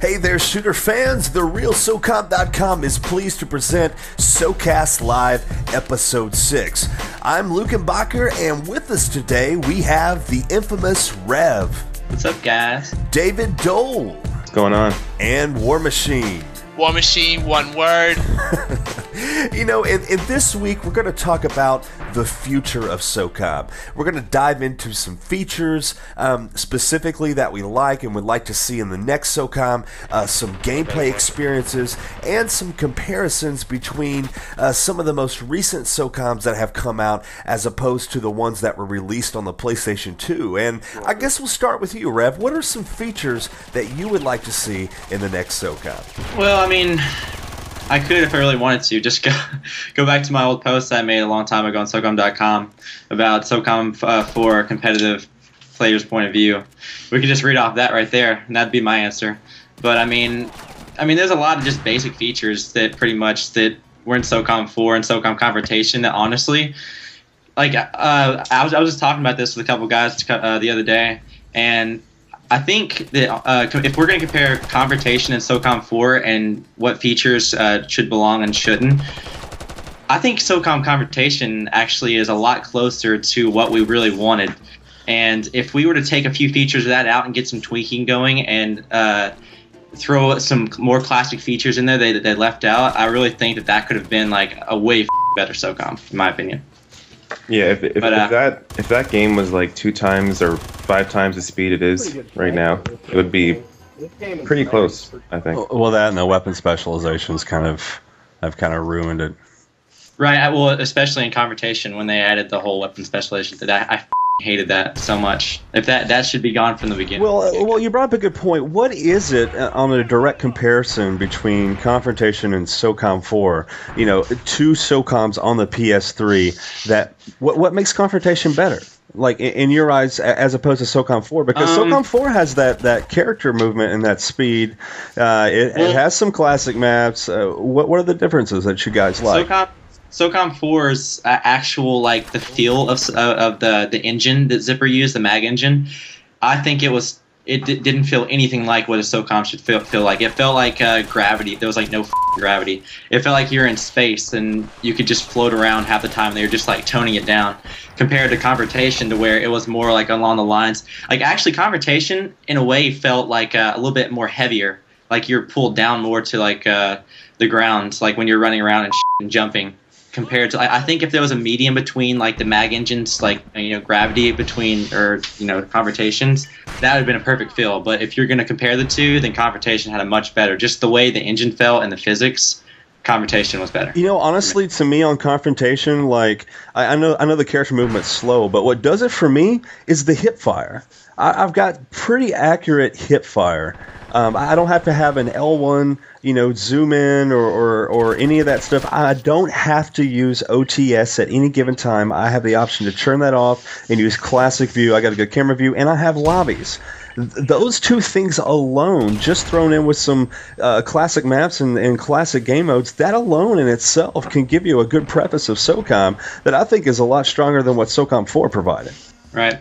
Hey there, shooter fans! TheRealSOCOM.com is pleased to present SOCAST Live Episode 6. I'm Lukenbacher, and with us today we have the infamous Rev. What's up, guys? David Dole. What's going on? And War Machine. War Machine, one word. You know, in this week, we're going to talk about the future of SOCOM. We're going to dive into some features, specifically that we like and would like to see in the next SOCOM, some gameplay experiences, and some comparisons between some of the most recent SOCOMs that have come out as opposed to the ones that were released on the PlayStation 2. And I guess we'll start with you, Rev. What are some features that you would like to see in the next SOCOM? Well, I mean, I could, if I really wanted to, just go back to my old post I made a long time ago on SOCOM.com about SOCOM for a competitive player's point of view. We could just read off that right there, and that'd be my answer. But I mean, there's a lot of just basic features that pretty much that were in SOCOM 4 and SOCOM Confrontation that honestly, like I was just talking about this with a couple guys the other day, and I think that if we're going to compare Confrontation and SOCOM 4 and what features should belong and shouldn't, I think SOCOM Confrontation actually is a lot closer to what we really wanted. And if we were to take a few features of that out and get some tweaking going and throw some more classic features in there that they left out, I really think that could have been like a way better SOCOM, in my opinion. Yeah, if that game was like 2 times or 5 times the speed it is right now, it would be pretty close, I think. Well, that and the weapon specializations have ruined it. Right. Well, especially in Confrontation when they added the whole weapon specialization to that, I hated that so much. If that should be gone from the beginning. Well, you brought up a good point. What is it on a direct comparison between Confrontation and SOCOM 4? You know, 2 SOCOMs on the PS3. That what makes Confrontation better? Like in your eyes, as opposed to SOCOM 4, because SOCOM 4 has that character movement and that speed. It has some classic maps. What are the differences that you guys like? SOCOM 4's actual, like, the feel of the engine that Zipper used, the mag engine, I think it didn't feel anything like what a SOCOM should feel like. It felt like gravity. There was, like, no gravity. It felt like you're in space and you could just float around half the time. They were just, like, toning it down compared to Confrontation, to where it was more, like, along the lines. Like, actually, Confrontation, in a way, felt like a little bit more heavier. Like, you're pulled down more to, like, the ground, like when you're running around and jumping. Compared to, I think if there was a medium between like the mag engines, like, you know, gravity between, or, you know, Confrontations, that would have been a perfect feel. But if you're going to compare the two, then Confrontation had a much better, just the way the engine felt and the physics, Confrontation was better. You know, honestly, to me on Confrontation, like, I know the character movement's slow, but what does it for me is the hip fire. I've got pretty accurate hip fire. I don't have to have an L1, you know, zoom in or any of that stuff. I don't have to use OTS at any given time. I have the option to turn that off and use classic view. I got a good camera view, and I have lobbies. Those 2 things alone, just thrown in with some classic maps and classic game modes, that alone in itself can give you a good preface of SOCOM that I think is a lot stronger than what SOCOM 4 provided. Right.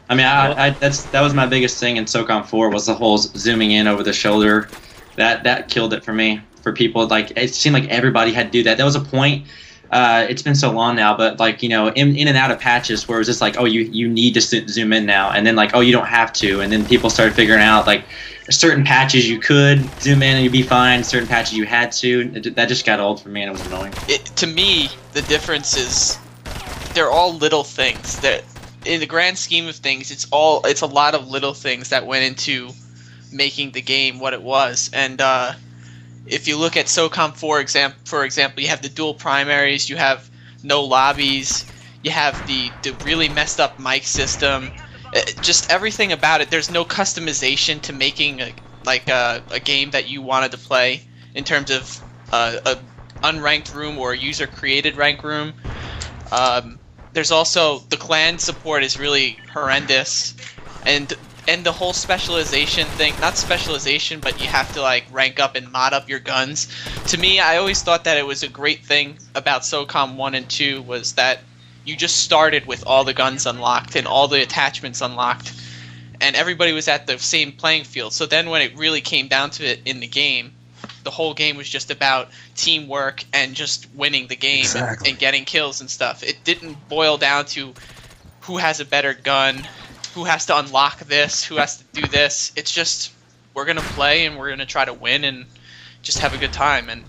I mean, that was my biggest thing in SOCOM 4 was the whole zooming in over the shoulder. That killed it for me. For people, like, it seemed like everybody had to do that. There was a point. It's been so long now, but, like, you know, in and out of patches where it was just like, oh, you need to zoom in now, and then, like, oh, you don't have to, and then people started figuring out, like, certain patches you could zoom in and you'd be fine, certain patches you had to. That just got old for me, and it was annoying. To me, the difference is they're all little things. That in the grand scheme of things, it's a lot of little things that went into making the game what it was. And if you look at SOCOM 4, for example, you have the dual primaries, you have no lobbies, you have the really messed up mic system, just everything about it. There's no customization to making a game that you wanted to play in terms of a unranked room or a user created ranked room. There's also the clan support is really horrendous, and the whole specialization thing, not specialization, but you have to, like, rank up and mod up your guns. To me, I always thought that it was a great thing about SOCOM 1 and 2 was that you just started with all the guns unlocked and all the attachments unlocked. and everybody was at the same playing field. So then when it really came down to it in the game, the whole game was just about teamwork and just winning the game and getting kills and stuff. It didn't boil down to who has a better gun, who has to unlock this, who has to do this. It's just, we're going to play and we're going to try to win and just have a good time. And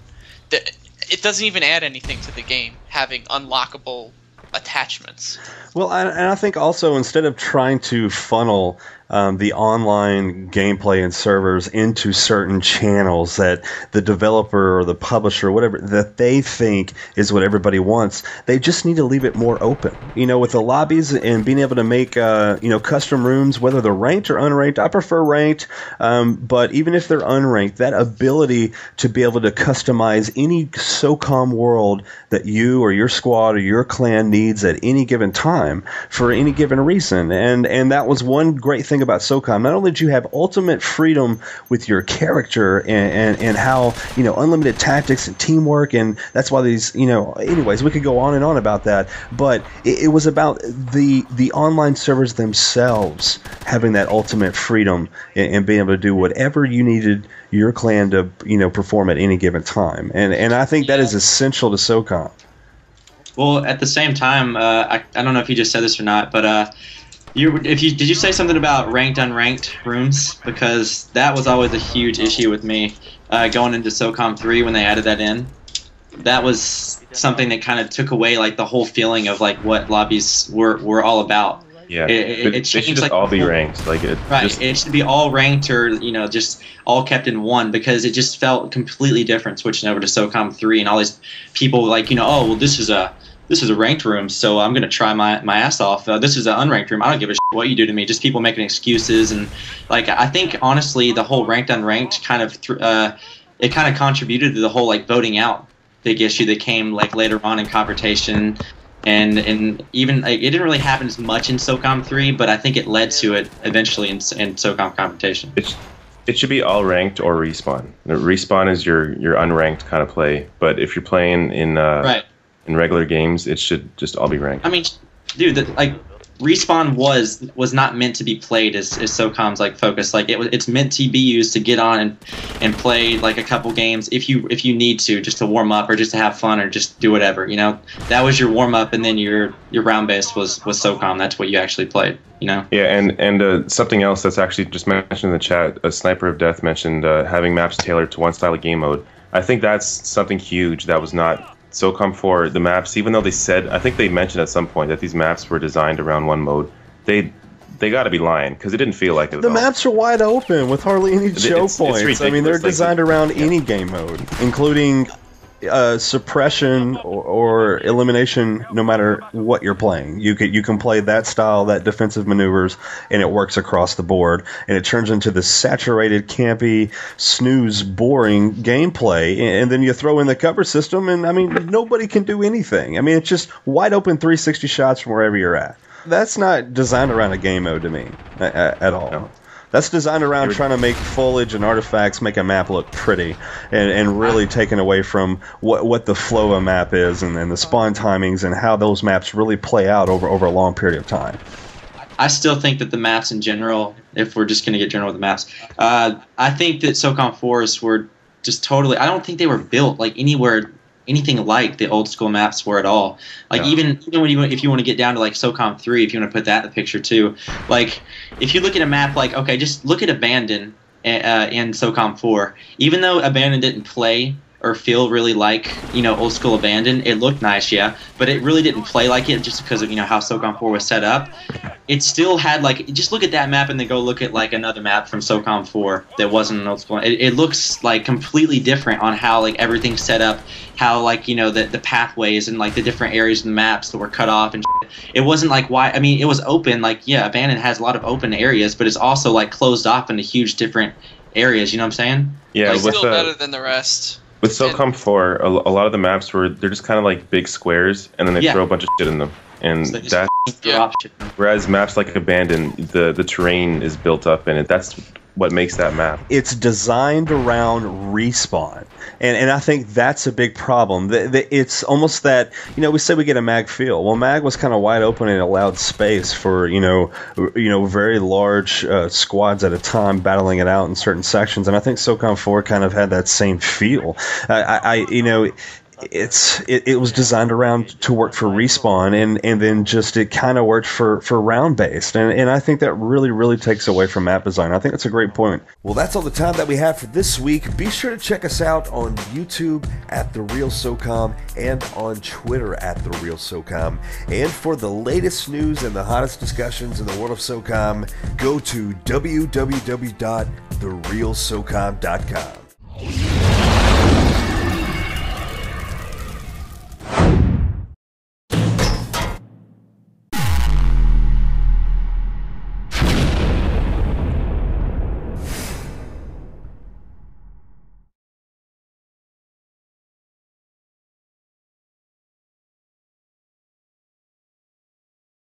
it doesn't even add anything to the game, having unlockable attachments. Well, and I think also, instead of trying to funnel the online gameplay and servers into certain channels that the developer or the publisher or whatever that they think is what everybody wants, they just need to leave it more open. With the lobbies and being able to make custom rooms, whether they're ranked or unranked. I prefer ranked, but even if they're unranked, that ability to be able to customize any SOCOM world that you or your squad or your clan needs at any given time for any given reason. And that was one great thing about SOCOM. Not only did you have ultimate freedom with your character and how, unlimited tactics and teamwork, and that's why these, anyways, we could go on and on about that, but it was about the online servers themselves having that ultimate freedom and being able to do whatever you needed your clan to, perform at any given time. And I think that is essential to SOCOM. Well, at the same time, I don't know if you just said this or not, but did you say something about ranked, unranked rooms? Because that was always a huge issue with me going into SOCOM 3 when they added that in. That was something that kind of took away like the whole feeling of like what lobbies were all about. Yeah, it should just all be ranked. It should be all ranked, or just all kept in one, because it just felt completely different switching over to SOCOM 3 and all these people like oh well, this is a ranked room, so I'm going to try my ass off. This is an unranked room. I don't give a shit what you do to me. Just people making excuses. And I think, honestly, the whole ranked, unranked kind of it kind of contributed to the whole voting out big issue that came later on in Confrontation. And even it didn't really happen as much in SOCOM 3, but I think it led to it eventually in SOCOM Confrontation. It should be all ranked or respawn. Respawn is your unranked kind of play, but if you're playing in regular games, it should just all be ranked. I mean, dude, Respawn was not meant to be played as SOCOM's focus. It's meant to be used to get on and play a couple games if you need to, just to warm up or just to have fun or just do whatever. That was your warm up, and then your round base was SOCOM. That's what you actually played. Yeah, and something else that's actually just mentioned in the chat. A Sniper of Death mentioned having maps tailored to one style of game mode. I think that's something huge that was not SOCOM 4, the maps, even though I think they mentioned at some point that these maps were designed around one mode, they got to be lying, because it didn't feel like it at all. The maps are wide open with hardly any choke points. I mean, they're designed around any game mode, including suppression or elimination, no matter what you're playing. You can play that style, that defensive maneuvers, and it works across the board. And it turns into the saturated, campy, snooze, boring gameplay. And then you throw in the cover system, and I mean, nobody can do anything. I mean, it's just wide open 360 shots from wherever you're at. That's not designed around a game mode to me at all. No. That's designed around trying to make foliage and artifacts make a map look pretty, and really taken away from what the flow of a map is, and the spawn timings and how those maps really play out over a long period of time. I still think that the maps in general, if we're just going to get general with the maps, I think that SOCOM 4s were just totally, I don't think they were built anything like the old school maps were at all. Even when if you want to get down to SOCOM 3, if you want to put that in the picture too, if you look at a map just look at Abandon in SOCOM 4. Even though Abandon didn't play or feel really like old school Abandon, it looked nice, yeah, but it really didn't play like it just because of how SOCOM 4 was set up. It still had just look at that map and then go look at another map from SOCOM 4 that wasn't an old school. It looks completely different on how everything's set up, how the pathways and the different areas of the maps that were cut off and shit. It wasn't why. I mean, it was open. Abandon has a lot of open areas, but it's also closed off into huge different areas. You know what I'm saying? Yeah, it's still better than the rest. With SOCOM 4, a lot of the maps they're just kind of big squares, and then they throw a bunch of shit in them. And whereas maps like Abandon, the terrain is built up in it. That's what makes that map. It's designed around Respawn, and I think that's a big problem. It's almost that, we say we get a mag feel. Well, mag was kind of wide open and allowed space for very large squads at a time battling it out in certain sections, and I think SOCOM 4 kind of had that same feel. It was designed around to work for Respawn, and then just it kind of worked for round based, and I think that really takes away from map design. I think that's a great point. Well, that's all the time that we have for this week. Be sure to check us out on YouTube at The Real SOCOM and on Twitter at The Real SOCOM. And for the latest news and the hottest discussions in the world of SOCOM, go to www.therealsocom.com.